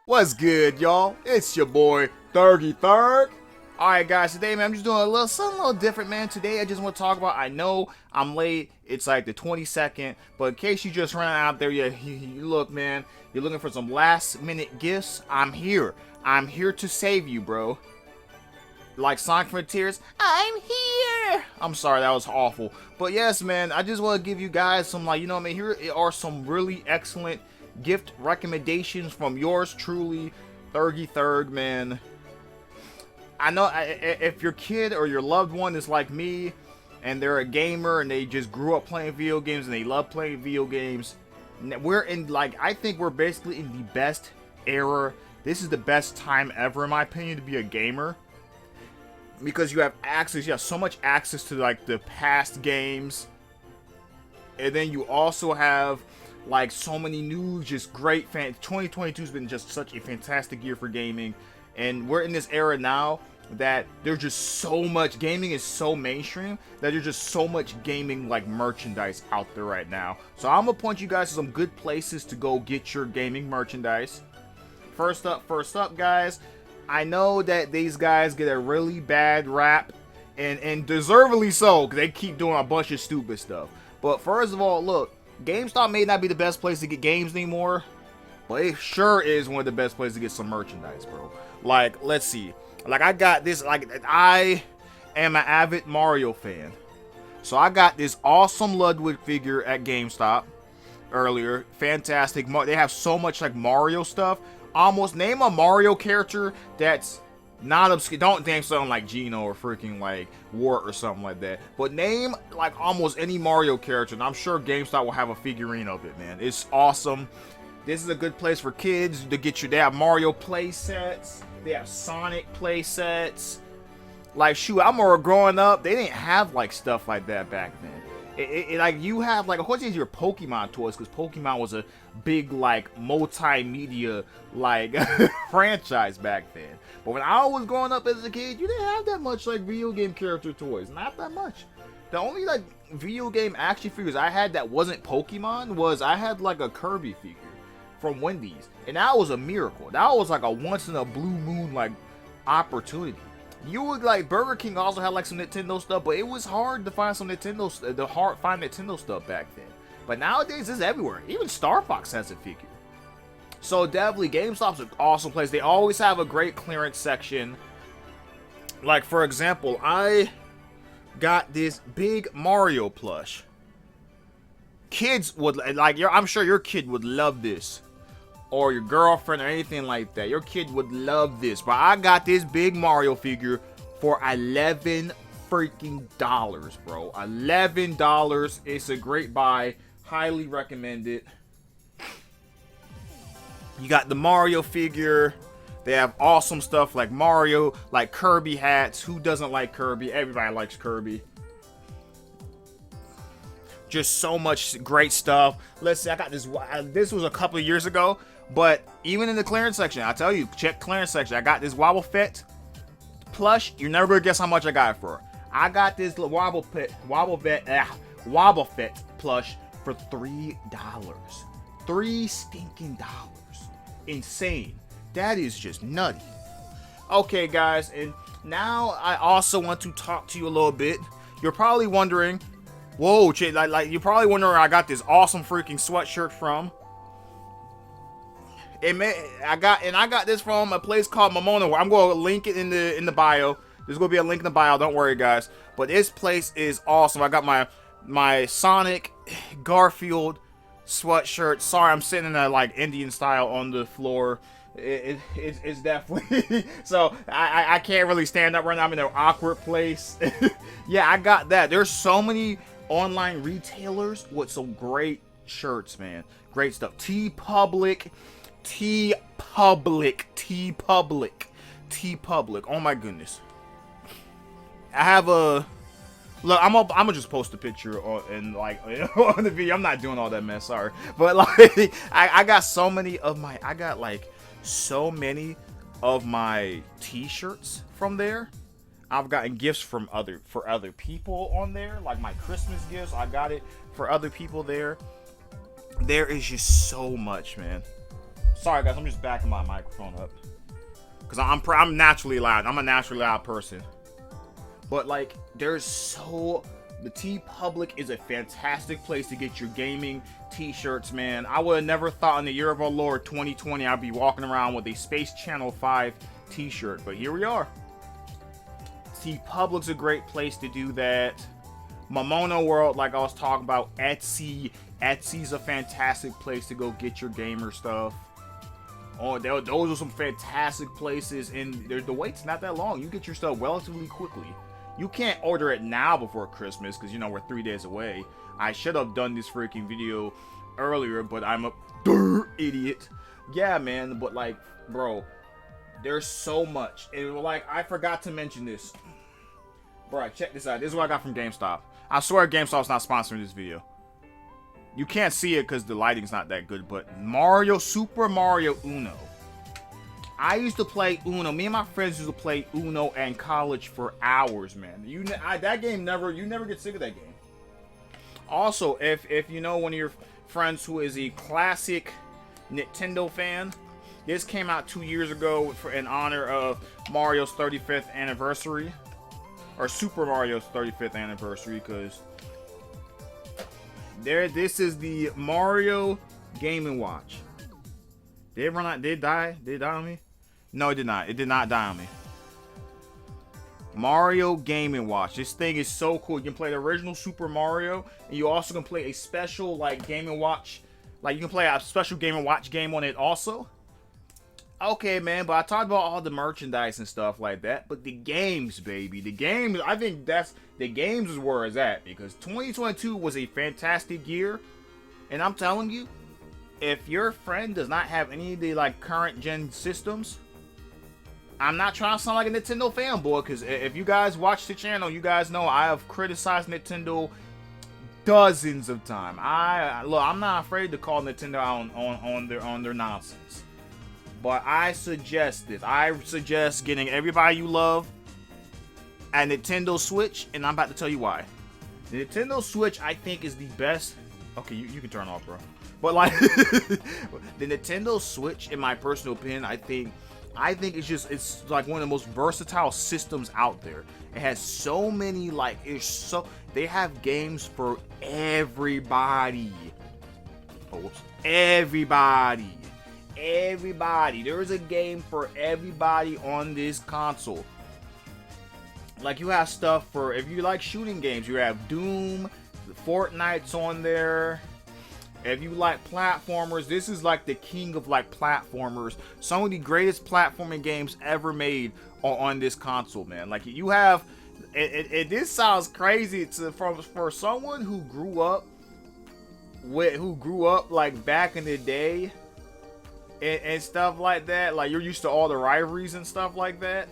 What's good, y'all? It's your boy, Thurgy Thurg. Alright, guys, today, man, I'm just doing something a little different, man. Today, I just want to talk about, I know I'm late. It's like the 22nd, but in case you just ran out there, you look, man, you're looking for some last-minute gifts, I'm here. I'm here to save you, bro. Like Sonic Frontiers, I'm here. I'm sorry, that was awful. But yes, man, I just want to give you guys some, like, you know what I mean? Here are some really excellent gift recommendations from yours truly, Thurgy Thurg, man. I know if your kid or your loved one is like me and they're a gamer and they just grew up playing video games and they love playing video games, we're in, like, I think we're basically in the best era. This is the best time ever, in my opinion, to be a gamer. Because you have access, you have so much access to, like, the past games. And then you also have, like, so many new, just great 2022 has been just such a fantastic year for gaming. And we're in this era now that there's just so much, gaming is so mainstream that there's just so much gaming, like, merchandise out there right now. So I'm gonna point you guys to some good places to go get your gaming merchandise. First up, guys, I know that these guys get a really bad rap, and deservedly so, because they keep doing a bunch of stupid stuff. But first of all, look, GameStop may not be the best place to get games anymore, but it sure is one of the best places to get some merchandise, bro. Like, let's see. Like, I got this, like, I am an avid Mario fan. So I got this awesome Ludwig figure at GameStop earlier. Fantastic. They have so much, like, Mario stuff. Almost name a Mario character that's not obscure. Don't name something like Gino or freaking like Wart or something like that. But name like almost any Mario character, and I'm sure GameStop will have a figurine of it, man. It's awesome. This is a good place for kids to get you. They have Mario play sets. They have Sonic play sets. Like, shoot, I remember growing up, they didn't have like stuff like that back then. Like, you have, like, of course, your Pokemon toys, because Pokemon was a big, like, multimedia, like, franchise back then. But when I was growing up as a kid, you didn't have that much, like, video game character toys. Not that much. The only, like, video game action figures I had that wasn't Pokemon was I had, like, a Kirby figure from Wendy's. And that was a miracle. That was, like, a once-in-a-blue-moon, like, opportunity. You would, like, Burger King also had like some Nintendo stuff, but it was hard to find some Nintendo stuff back then. But nowadays it's everywhere. Even Star Fox has a figure. So definitely GameStop's an awesome place. They always have a great clearance section. Like, for example, I got this big Mario plush. Kids would like, I'm sure your kid would love this. Or your girlfriend or anything like that. Your kid would love this. But I got this big Mario figure for $11 freaking dollars, bro. $11. It's a great buy. Highly recommend it. You got the Mario figure. They have awesome stuff like Mario, like Kirby hats. Who doesn't like Kirby? Everybody likes Kirby. Just so much great stuff. Let's see, I got this. This was a couple of years ago. But even in the clearance section, I tell you, check clearance section. I got this Wobble Fett plush. You're never gonna guess how much I got it for. I got this Wobble Fett plush for $3. $3 stinking dollars. Insane. That is just nutty. Okay, guys, and now I also want to talk to you a little bit. You're probably wondering, whoa, like you're probably wondering where I got this awesome freaking sweatshirt from. I got this from a place called Mamona. I'm going to link it in the bio. There's going to be a link in the bio. Don't worry, guys. But this place is awesome. I got my Sonic Garfield sweatshirt. Sorry, I'm sitting in a like Indian style on the floor. It's definitely so I can't really stand up right now. I'm in an awkward place. Yeah, I got that. There's so many online retailers with some great shirts, man. Great stuff. T-Public. Oh my goodness. I have a look. I'm gonna just post a picture on on the video. I'm not doing all that mess. Sorry, but like I got so many of my T-shirts from there. I've gotten gifts from other people on there, like my Christmas gifts. I got it for other people there. There is just so much, man. Sorry guys, I'm just backing my microphone up. Cause I'm naturally loud. I'm a naturally loud person. But like, the T Public is a fantastic place to get your gaming t-shirts, man. I would have never thought in the year of our Lord 2020 I'd be walking around with a Space Channel 5 t-shirt, but here we are. T Public's a great place to do that. Momono World, like I was talking about, Etsy. Etsy's a fantastic place to go get your gamer stuff. Oh, those are some fantastic places, and the wait's not that long. You get your stuff relatively quickly. You can't order it now before Christmas, because, you know, we're 3 days away. I should have done this freaking video earlier, but I'm a idiot. Yeah, man, but, like, bro, there's so much. And, like, I forgot to mention this. Bro, check this out. This is what I got from GameStop. I swear GameStop's not sponsoring this video. You can't see it because the lighting's not that good, but Super Mario Uno. I used to play Uno. Me and my friends used to play Uno in college for hours, man. That game you never get sick of that game. Also, if you know one of your friends who is a classic Nintendo fan, this came out 2 years ago in honor of Mario's 35th anniversary, or Super Mario's 35th anniversary, because this is the Mario Game & Watch. Did it run out? Did it die? Did it die on me? No, it did not. It did not die on me. Mario Game & Watch. This thing is so cool. You can play the original Super Mario, and you also can play a special, like, Game & Watch. Like, you can play a special Game & Watch game on it also. Okay, man, but I talked about all the merchandise and stuff like that. But the games, baby. The games, I think the games is where it's at. Because 2022 was a fantastic year. And I'm telling you, if your friend does not have any of the, like, current gen systems, I'm not trying to sound like a Nintendo fanboy, because if you guys watch the channel, you guys know I have criticized Nintendo dozens of times. Look, I'm not afraid to call Nintendo out on their nonsense. But I suggest this. I suggest getting everybody you love a Nintendo Switch, and I'm about to tell you why. The Nintendo Switch, I think, is the best. Okay, you can turn off, bro. But, like, the Nintendo Switch, in my personal opinion, I think it's like one of the most versatile systems out there. It has so many, like, they have games for everybody. Oh, whoops. Everybody. There is a game for everybody on this console. Like, you have stuff for, if you like shooting games, you have Doom, Fortnite's on there. If you like platformers, this is like the king of, like, platformers. Some of the greatest platforming games ever made are on this console, man. Like, you have, this sounds crazy for someone who grew up like back in the day and stuff like that. Like, you're used to all the rivalries and stuff like that.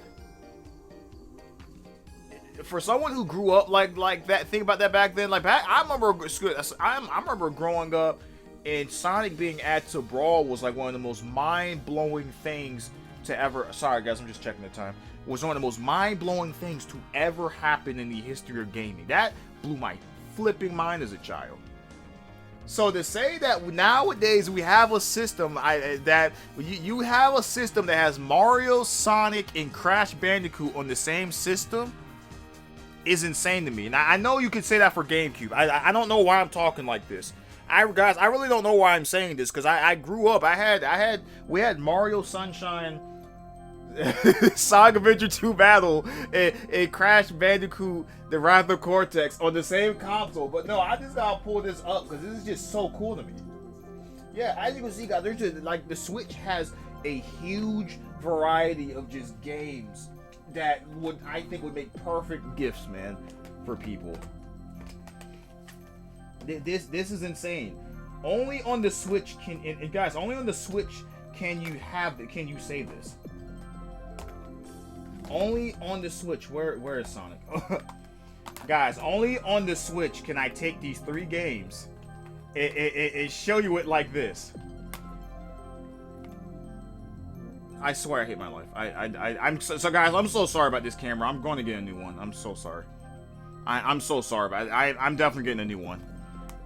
For someone who grew up like that, think about that back then. Like, I remember growing up and Sonic being added to Brawl was like one of the most mind-blowing things to ever. Sorry guys, I'm just checking the time. Was one of the most mind-blowing things to ever happen in the history of gaming. That blew my flipping mind as a child. So to say that nowadays we have a system you have a system that has Mario, Sonic, and Crash Bandicoot on the same system is insane to me. Now, I know you could say that for GameCube. I don't know why I'm talking like this. Guys, I really don't know why I'm saying this, because I grew up. We had Mario Sunshine, Sonic Adventure 2 Battle, and Crash Bandicoot, the Wrath of Cortex on the same console. But no, I just gotta pull this up because this is just so cool to me. Yeah, as you can see, guys, there's just, like, the Switch has a huge variety of just games that I think would make perfect gifts, man, for people. This is insane. Only on the Switch and guys, only on the Switch can you say this. Only on the Switch. Where is Sonic? Guys, only on the Switch can I take these 3 games and show you it like this. I swear I hate my life. I'm so guys, I'm so sorry about this camera. I'm going to get a new one. I'm so sorry. I'm so sorry, but I'm definitely getting a new one.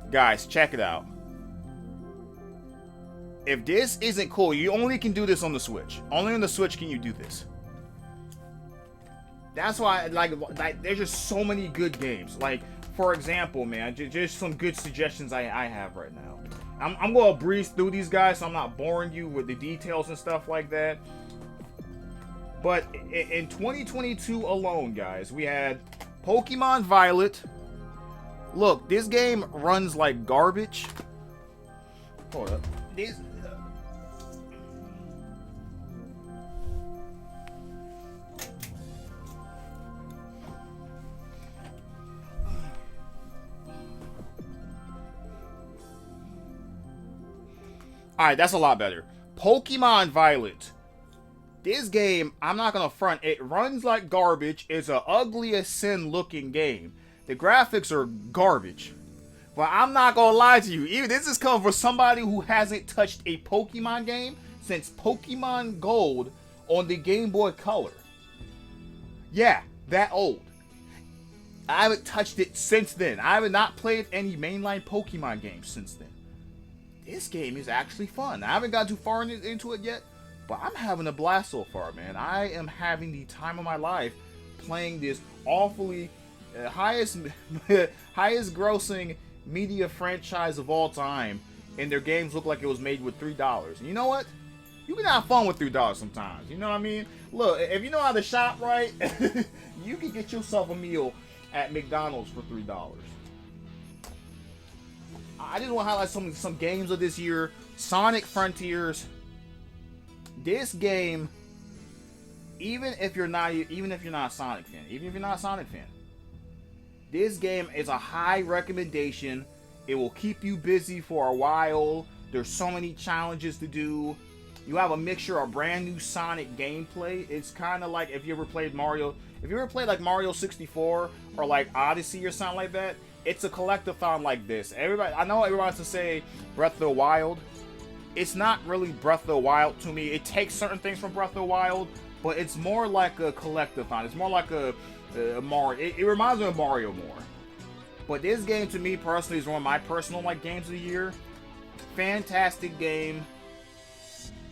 Guys, check it out. If this isn't cool, you only can do this on the Switch. Only on the Switch can you do this. That's why, like there's just so many good games. Like, for example, man, just some good suggestions I have right now. I'm going to breeze through these guys, so I'm not boring you with the details and stuff like that. But in 2022 alone, guys, we had Pokemon Violet. Look, this game runs like garbage. Hold up. Alright, that's a lot better. Pokemon Violet. This game, I'm not gonna front, it runs like garbage. It's an ugly as sin looking game. The graphics are garbage. But I'm not gonna lie to you, even this is coming from somebody who hasn't touched a Pokemon game since Pokemon Gold on the Game Boy Color. Yeah, that old. I haven't touched it since then. I have not played any mainline Pokemon games since then. This game is actually fun. I haven't got too far into it yet, but I'm having a blast so far, man. I am having the time of my life playing this awfully highest grossing media franchise of all time, and their games look like it was made with $3. And you know what? You can have fun with $3 sometimes. You know what I mean? Look, if you know how to shop right, you can get yourself a meal at McDonald's for $3. I just want to highlight some games of this year. Sonic Frontiers. This game, even if you're not a Sonic fan, this game is a high recommendation. It will keep you busy for a while. There's so many challenges to do. You have a mixture of brand new Sonic gameplay. It's kind of like if you ever played Mario, like Mario 64 or like Odyssey or something like that. It's a collectathon like this. I know everybody wants to say Breath of the Wild. It's not really Breath of the Wild to me. It takes certain things from Breath of the Wild, but it's more like a collectathon. It's more like a Mario. It reminds me of Mario more. But this game, to me personally, is one of my personal games of the year. Fantastic game.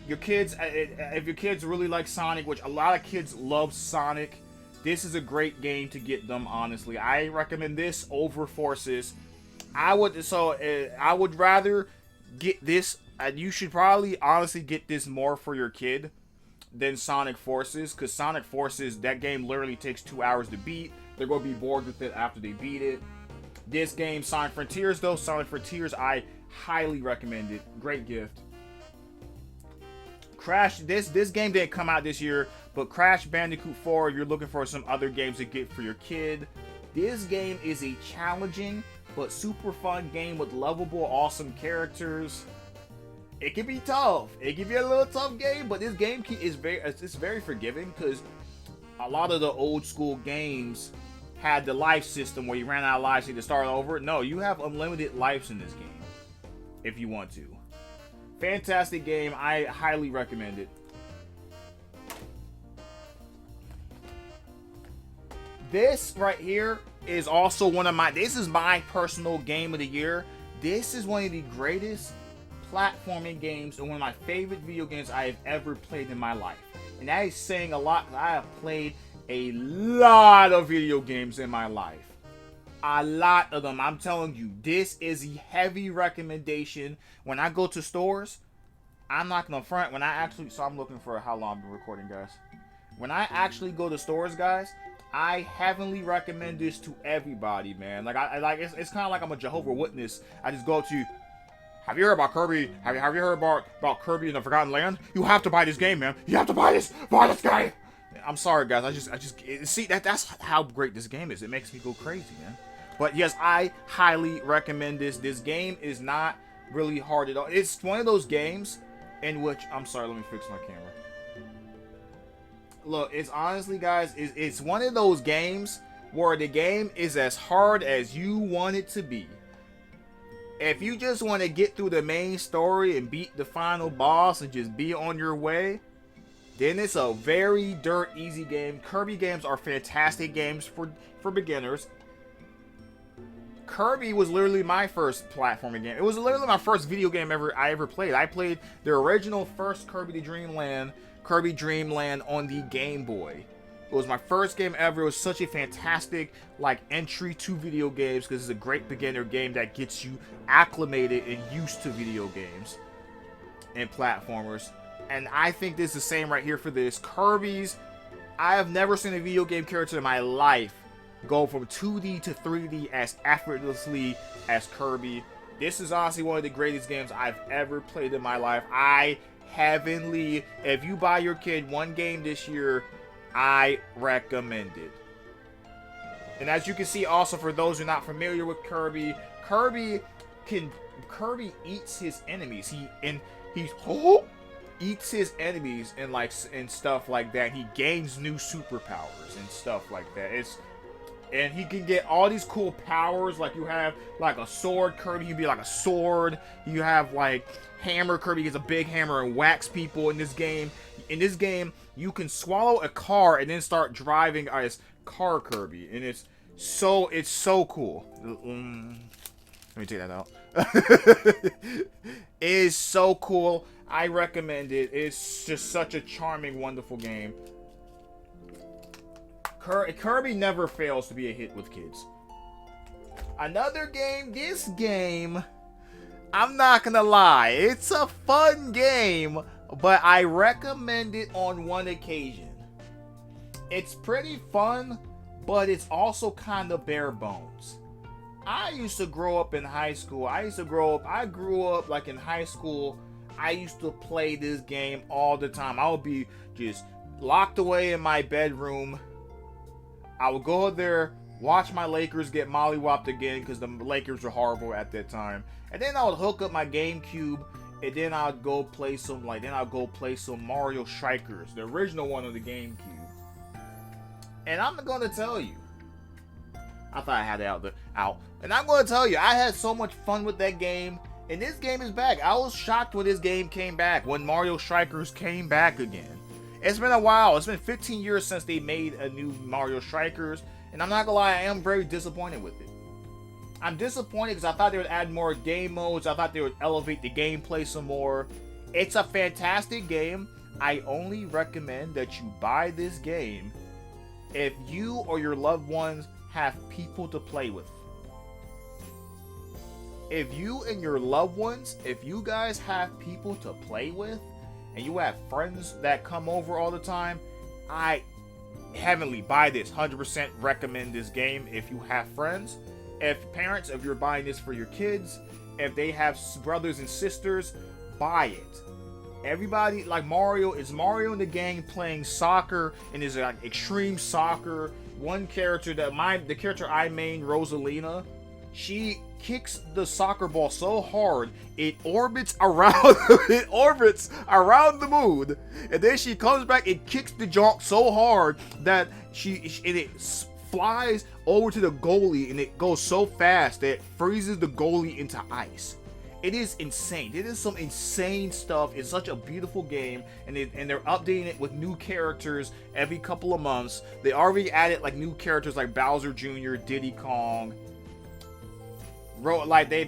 Your kids, if your kids really like Sonic, which a lot of kids love Sonic, this is a great game to get them, honestly. I recommend this over Forces. I would rather get this. You should probably honestly get this more for your kid than Sonic Forces, because Sonic Forces, that game literally takes 2 hours to beat. They're going to be bored with it after they beat it. This game, Sonic Frontiers, though, I highly recommend it. Great gift. Crash, this game didn't come out this year, but Crash Bandicoot 4, if you're looking for some other games to get for your kid, this game is a challenging but super fun game with lovable, awesome characters. It can be tough. It can be a little tough game, but this game is very forgiving, because a lot of the old school games had the life system where you ran out of lives, so you had to start over. No, you have unlimited lives in this game if you want to. Fantastic game. I highly recommend it. This right here is also this is my personal game of the year. This is one of the greatest platforming games and one of my favorite video games I have ever played in my life. And that is saying a lot, because I have played a lot of video games in my life. A lot of them. I'm telling you, this is a heavy recommendation. When I go to stores, I'm not gonna front. So I'm looking for how long I've been recording, guys. When I actually go to stores, guys, I heavily recommend this to everybody, man. It's kind of like I'm a Jehovah's Witness. I just go to, have you heard about Kirby? Have you heard about Kirby in the Forgotten Land? You have to buy this game, man. You have to buy this. Buy this game. I'm sorry, guys. I just see that's how great this game is. It makes me go crazy, man. But yes, I highly recommend this. This game is not really hard at all. It's one of those games in which, I'm sorry, let me fix my camera. Look, it's honestly, guys, it's one of those games where the game is as hard as you want it to be. If you just want to get through the main story and beat the final boss and just be on your way, then it's a very dirt easy game. Kirby games are fantastic games for beginners. Kirby was literally my first platforming game. It was literally my first video game I ever played. I played the original first Kirby Dream Land on the Game Boy. It was my first game ever. It was such a fantastic like entry to video games because it's a great beginner game that gets you acclimated and used to video games and platformers. And I think this is the same right here for this. Kirby's, I have never seen a video game character in my life go from 2D to 3D as effortlessly as Kirby. This is honestly one of the greatest games I've ever played in my life. Heavenly. If you buy your kid one game this year, I recommend it. And as you can see also, for those who are not familiar with Kirby, Kirby eats his enemies. He eats his enemies and stuff like that. He gains new superpowers and stuff like that. And he can get all these cool powers. Like you have like a sword Kirby, he can be like a sword. You have like hammer Kirby, gets a big hammer and whacks people in this game. In this game, you can swallow a car and then start driving as car Kirby, and it's so cool. Let me take that out. It is so cool. I recommend it. It's just such a charming, wonderful game. Kirby never fails to be a hit with kids. Another game, this game, I'm not gonna lie, it's a fun game, but I recommend it on one occasion. It's pretty fun, but it's also kind of bare bones. I used to grow up in high school. I grew up like in high school. I used to play this game all the time. I would be just locked away in my bedroom. I would go there, watch my Lakers get mollywopped again because the Lakers were horrible at that time. And then I would hook up my GameCube, and then I'd go play some Mario Strikers, the original one on the GameCube. And I'm gonna tell you, I thought I had it out. And I'm gonna tell you, I had so much fun with that game. And this game is back. I was shocked when this game came back, when Mario Strikers came back again. It's been a while. It's been 15 years since they made a new Mario Strikers. And I'm not gonna lie, I am very disappointed with it. I'm disappointed because I thought they would add more game modes. I thought they would elevate the gameplay some more. It's a fantastic game. I only recommend that you buy this game if you or your loved ones have people to play with. If you and your loved ones, if you guys have people to play with, and you have friends that come over all the time, heavenly, buy this. 100% recommend this game if you have friends. If parents, if you're buying this for your kids, if they have brothers and sisters, buy it. Everybody, like Mario, is Mario and the gang playing soccer, and is like extreme soccer. One character the character I main, Rosalina, she kicks the soccer ball so hard it orbits around the moon, and then she comes back and kicks the junk so hard that it flies over to the goalie, and it goes so fast that it freezes the goalie into ice. It is insane. It is some insane stuff. It's such a beautiful game, and they're updating it with new characters every couple of months. They already added like new characters like Bowser Jr., Diddy Kong,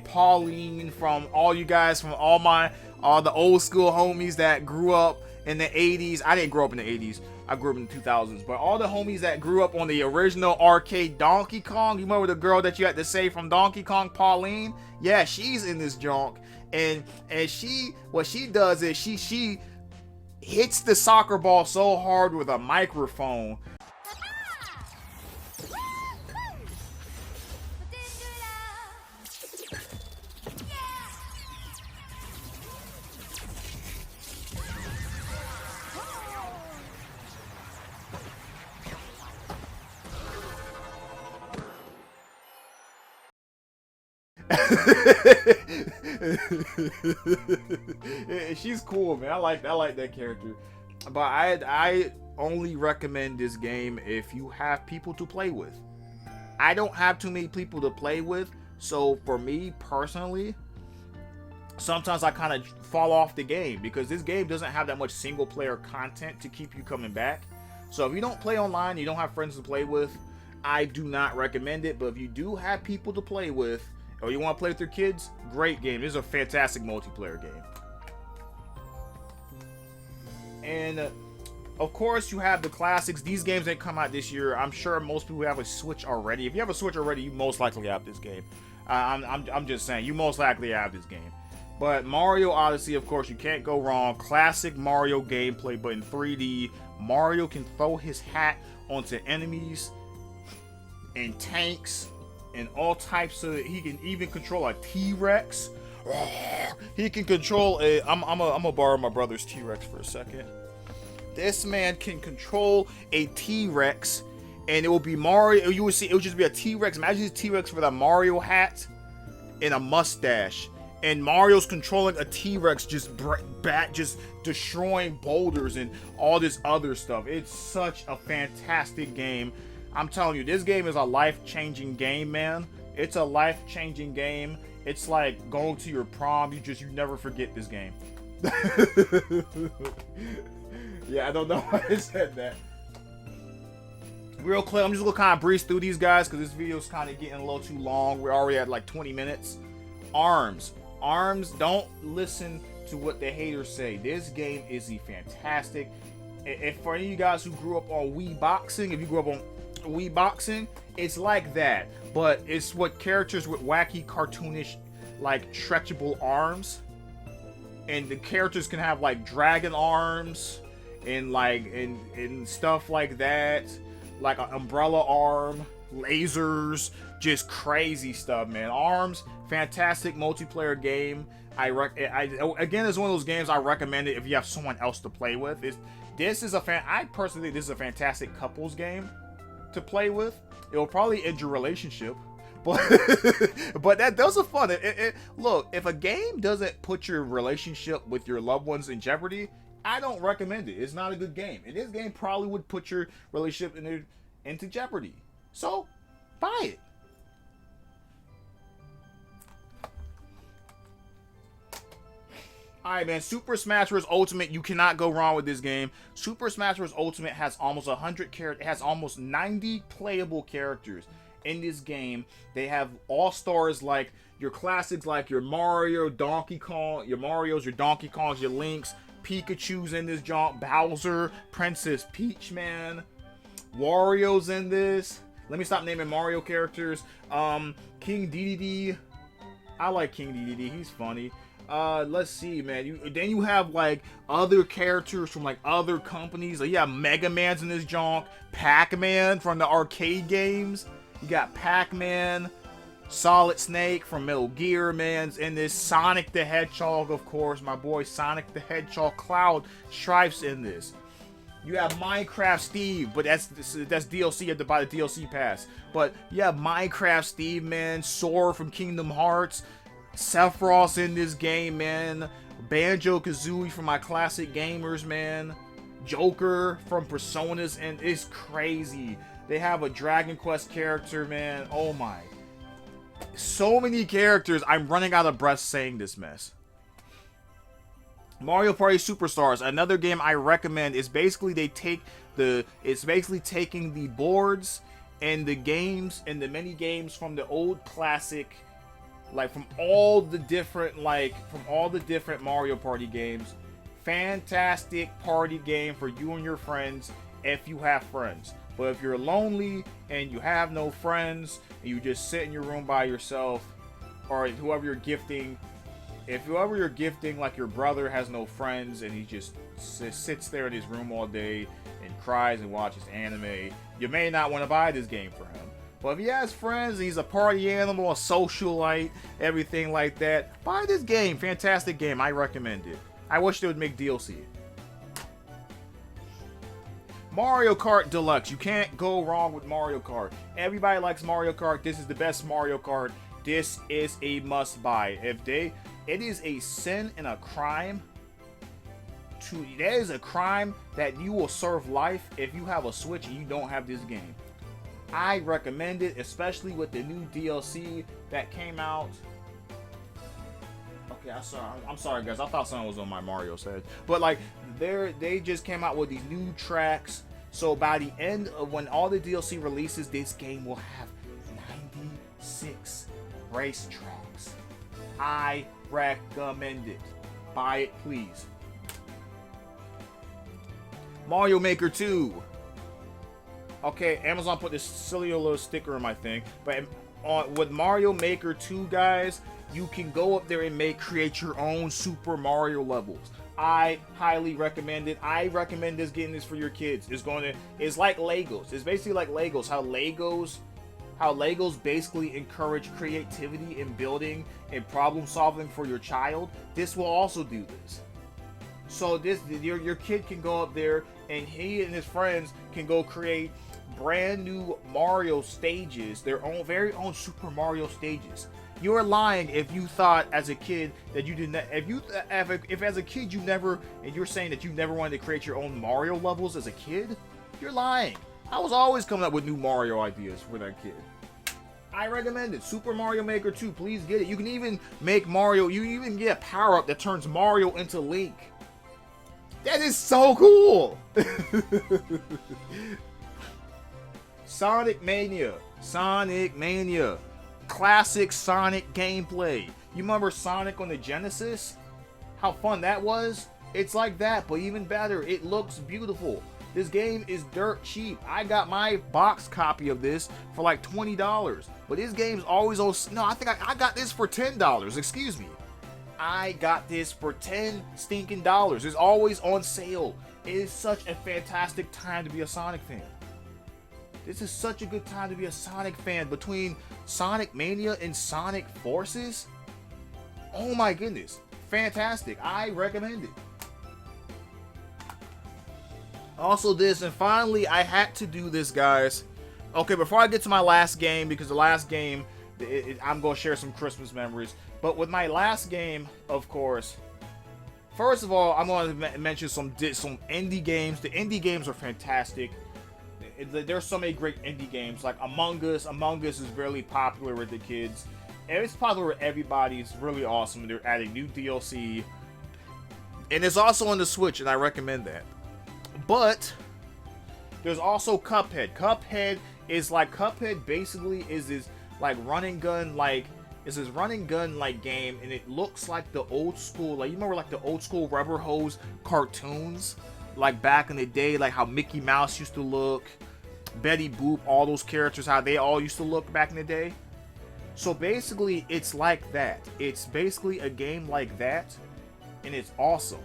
Pauline, from all you guys, from all the old school homies that grew up in the 80s. I didn't grow up in the 80s. I grew up in the 2000s. But all the homies that grew up on the original arcade Donkey Kong. You remember the girl that you had to say from Donkey Kong, Pauline? Yeah, she's in this junk. And what she does is she hits the soccer ball so hard with a microphone. She's cool, man. I like that character. But I only recommend this game if you have people to play with. I don't have too many people to play with, so for me personally, sometimes I kind of fall off the game because this game doesn't have that much single player content to keep you coming back. So if you don't play online, you don't have friends to play with, I do not recommend it, but if you do have people to play with, or you want to play with your kids, great game. This is a fantastic multiplayer game. And of course, you have the classics. These games that come out this year, I'm sure most people have a Switch already. If you have a Switch already, you most likely have this game. I'm just saying, you most likely have this game. But Mario Odyssey, of course, you can't go wrong. Classic Mario gameplay, but in 3D. Mario can throw his hat onto enemies and tanks and all types of. He can even control a T-Rex. He can control a. I'm gonna borrow my brother's T-Rex for a second. This man can control a T-Rex, and it will be Mario. You will see it will just be a T-Rex. Imagine a T-Rex with a Mario hat and a mustache, and Mario's controlling a T-Rex, just destroying boulders and all this other stuff. It's such a fantastic game. I'm telling you, this game is a life-changing game, man. It's a life-changing game. It's like going to your prom. You never forget this game. Yeah, I don't know why I said that. Real quick, I'm just gonna kind of breeze through these guys because this video is kind of getting a little too long. We're already at like 20 minutes. Arms, don't listen to what the haters say. This game is fantastic. If for any of you guys who grew up on Wii Boxing, if you grew up on Wii Boxing, it's like that, but it's what characters with wacky, cartoonish, like stretchable arms, and the characters can have like dragon arms and like and stuff like that, like an umbrella arm, lasers, just crazy stuff, man. Arms, fantastic multiplayer game. Again, it's one of those games I recommend it if you have someone else to play with. I personally think this is a fantastic couples game to play with. It will probably end your relationship, but those are fun. Look, if a game doesn't put your relationship with your loved ones in jeopardy, I don't recommend it. It's not a good game. And this game probably would put your relationship into jeopardy. So, buy it. Alright, man. Super Smash Bros. Ultimate. You cannot go wrong with this game. Super Smash Bros. Ultimate has almost 100 characters. It has almost 90 playable characters in this game. They have all-stars like your classics, like your Mario, Donkey Kong, your Marios, your Donkey Kongs, your Links, Pikachu's in this jaunt, Bowser, Princess Peach, man. Wario's in this. Let me stop naming Mario characters. King Dedede. I like King Dedede. He's funny. Let's see, man. Then you have like other characters from like other companies. Like, yeah, Mega Man's in this junk. Pac-Man from the arcade games. You got Pac-Man, Solid Snake from Metal Gear, man's in this. Sonic the Hedgehog, of course. My boy Sonic the Hedgehog. Cloud Strife's in this. You have Minecraft Steve, but that's DLC. You have to buy the DLC pass. But you have Minecraft Steve, man. Sora from Kingdom Hearts. Sephiroth's in this game, man. Banjo-Kazooie from my classic gamers, man. Joker from Personas, and it's crazy. They have a Dragon Quest character, man. Oh my. So many characters. I'm running out of breath saying this mess. Mario Party Superstars, another game I recommend. Is basically it's basically taking the boards and the games and the mini games from the old classic, like from all the different Mario Party games. Fantastic party game for you and your friends if you have friends. But if you're lonely and you have no friends and you just sit in your room by yourself, or whoever you're gifting, like your brother has no friends and he just sits there in his room all day and cries and watches anime, you may not want to buy this game for him. But if he has friends and he's a party animal, a socialite, everything like that, buy this game. Fantastic game. I recommend it. I wish they would make DLC. Mario Kart Deluxe. You can't go wrong with Mario Kart. Everybody likes Mario Kart. This is the best Mario Kart. This is a must buy. It is a sin and a crime. That is a crime that you will serve life if you have a Switch and you don't have this game. I recommend it, especially with the new DLC that came out. Okay, I'm sorry guys. I thought someone was on my Mario's head. But like they just came out with these new tracks So by the end of when all the DLC releases, this game will have 96 racetracks. I recommend it. Buy it, please. Mario Maker 2. Okay, Amazon put this silly little sticker on my thing, but with Mario Maker 2, guys, you can go up there and create your own Super Mario levels. I highly recommend it. I recommend getting this for your kids. It's like Legos. It's basically like Legos. How Legos basically encourage creativity in building and problem solving for your child. This will also do this. So your kid can go up there and he and his friends can go create brand new Mario stages, their own very own Super Mario stages. You're lying if you thought as a kid that you didn't. If as a kid you never, and you're saying that you never wanted to create your own Mario levels as a kid, you're lying. I was always coming up with new Mario ideas for that kid. I recommend it. Super Mario Maker 2. Please get it. You can even make Mario. You even get a power up that turns Mario into Link. That is so cool. Sonic Mania. Classic Sonic gameplay. You remember Sonic on the Genesis? How fun that was? It's like that, but even better. It looks beautiful. This game is dirt cheap. I got my box copy of this for like $20. But this game's always on... No, I think I got this for $10. Excuse me. I got this for $10 stinking dollars. It's always on sale. It is such a fantastic time to be a Sonic fan. This is such a good time to be a Sonic fan. Between Sonic Mania and Sonic Forces, oh my goodness, fantastic. I recommend it. Also this, and finally I had to do this, guys. Okay, before I get to my last game, because the last game, I'm going to share some Christmas memories. But with my last game, of course, first of all, I'm going to mention some indie games. The indie games are fantastic. There's so many great indie games, like Among Us. Among Us is really popular with the kids. And it's popular with everybody. It's really awesome. They're adding new DLC. And it's also on the Switch, and I recommend that. But there's also Cuphead. Cuphead basically is this like running gun like game, and it looks like the old school, like you remember like the old school Rubber Hose cartoons, like back in the day, like how Mickey Mouse used to look, Betty Boop, all those characters, how they all used to look back in the day. So basically it's like that. It's basically a game like that, and it's awesome.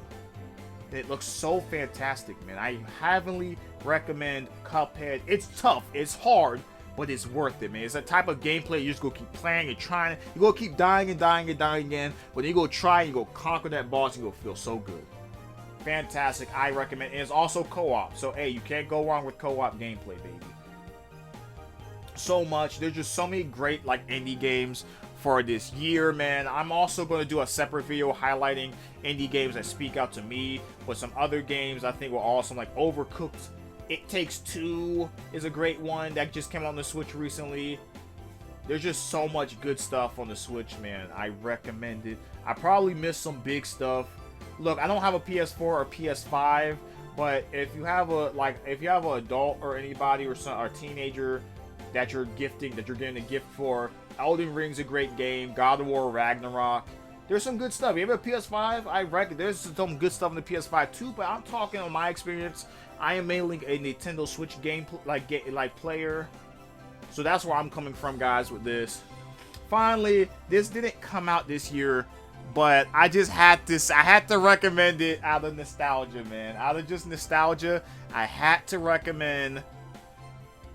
It looks so fantastic, man. I heavily recommend Cuphead. It's tough, it's hard, but it's worth it, man. It's a type of gameplay you just go keep playing and trying. You go keep dying and dying and dying again, but then you go try and you go conquer that boss and you go feel so good. Fantastic, I recommend. And it's also co-op, so hey, you can't go wrong with co-op gameplay, baby. So much. There's just so many great like indie games for this year, man. I'm also going to do a separate video highlighting indie games that speak out to me, but some other games I think were awesome, like Overcooked. It Takes Two is a great one that just came on the Switch recently. There's just so much good stuff on the Switch, man. I recommend it. I probably missed some big stuff. Look, I don't have a PS4 or PS5, but if you have an adult or anybody or a teenager that you're getting a gift for, Elden Ring's a great game. God of War Ragnarok. There's some good stuff. If you have a PS5, I reckon there's some good stuff on the PS5 too, but I'm talking on my experience. I am mainly a Nintendo Switch game player. So that's where I'm coming from, guys, with this. Finally, this didn't come out this year, but I had to recommend it out of nostalgia, man. Out of just nostalgia, I had to recommend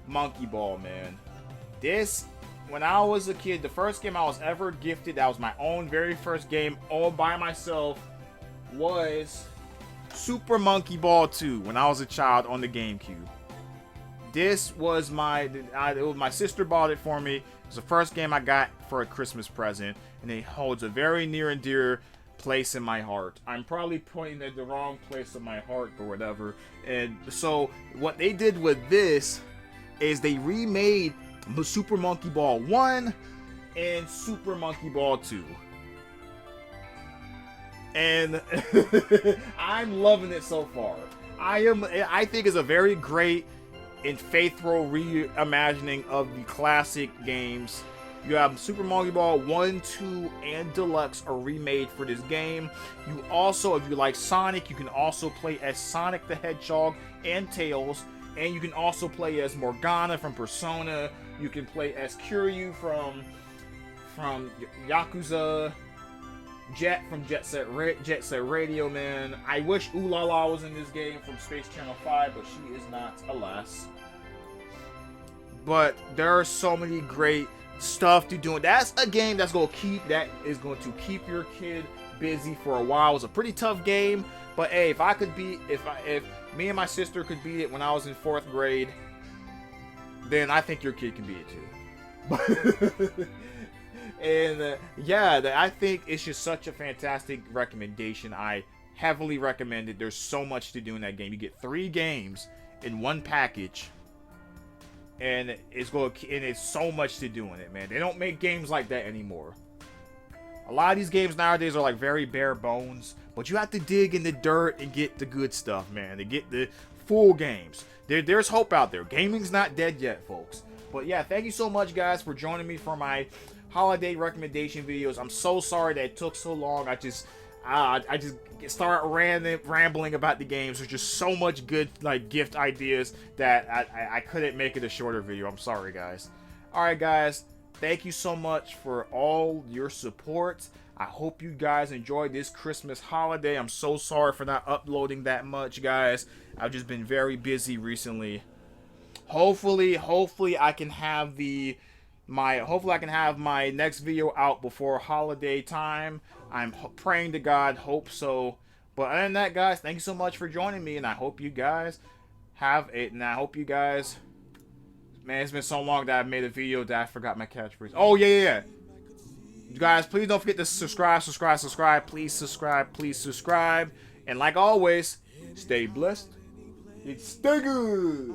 Monkey Ball, man. This, when I was a kid, the first game I was ever gifted, that was my own very first game all by myself, was Super Monkey Ball 2 when I was a child on the GameCube. This was my sister bought it for me. It was the first game I got for a Christmas present, and it holds a very near and dear place in my heart. I'm probably pointing at the wrong place in my heart or whatever. And so what they did with this is they remade Super Monkey Ball 1 and Super Monkey Ball 2. And I'm loving it so far. I think is a very great and faithful reimagining of the classic games. You have Super Mario Ball 1, 2, and Deluxe are remade for this game. You also, if you like Sonic, you can also play as Sonic the Hedgehog and Tails. And you can also play as Morgana from Persona. You can play as Kiryu from Yakuza. Jet from Jet Set Radio, man. I wish Ooh La La was in this game from Space Channel 5, but she is not, alas. But there are so many great stuff to do. That's a game that is going to keep your kid busy for a while. It was a pretty tough game, but hey, if me and my sister could beat it when I was in 4th grade, then I think your kid can beat it too. And yeah, I think it's just such a fantastic recommendation. I heavily recommend it. There's so much to do in that game. You get 3 games in one package, and it's so much to do in it, man. They don't make games like that anymore. A lot of these games nowadays are like very bare bones, but you have to dig in the dirt and get the good stuff, man. To get the full games. There's hope out there. Gaming's not dead yet, folks. But yeah, thank you so much, guys, for joining me for my holiday recommendation videos. I'm so sorry that it took so long. I just started rambling about the games. There's just so much good gift ideas that I couldn't make it a shorter video. I'm sorry, guys. Alright, guys, thank you so much for all your support. I hope you guys enjoyed this Christmas holiday. I'm so sorry for not uploading that much, guys. I've just been very busy recently. Hopefully I can have my next video out before holiday time. I'm praying to God, hope so. But other than that, guys, thank you so much for joining me, and I hope you guys have it. And I hope you guys, man, it's been so long that I made a video that I forgot my catchphrase. Oh yeah. You guys, please don't forget to subscribe. Please subscribe. And like always, stay blessed. Stay good.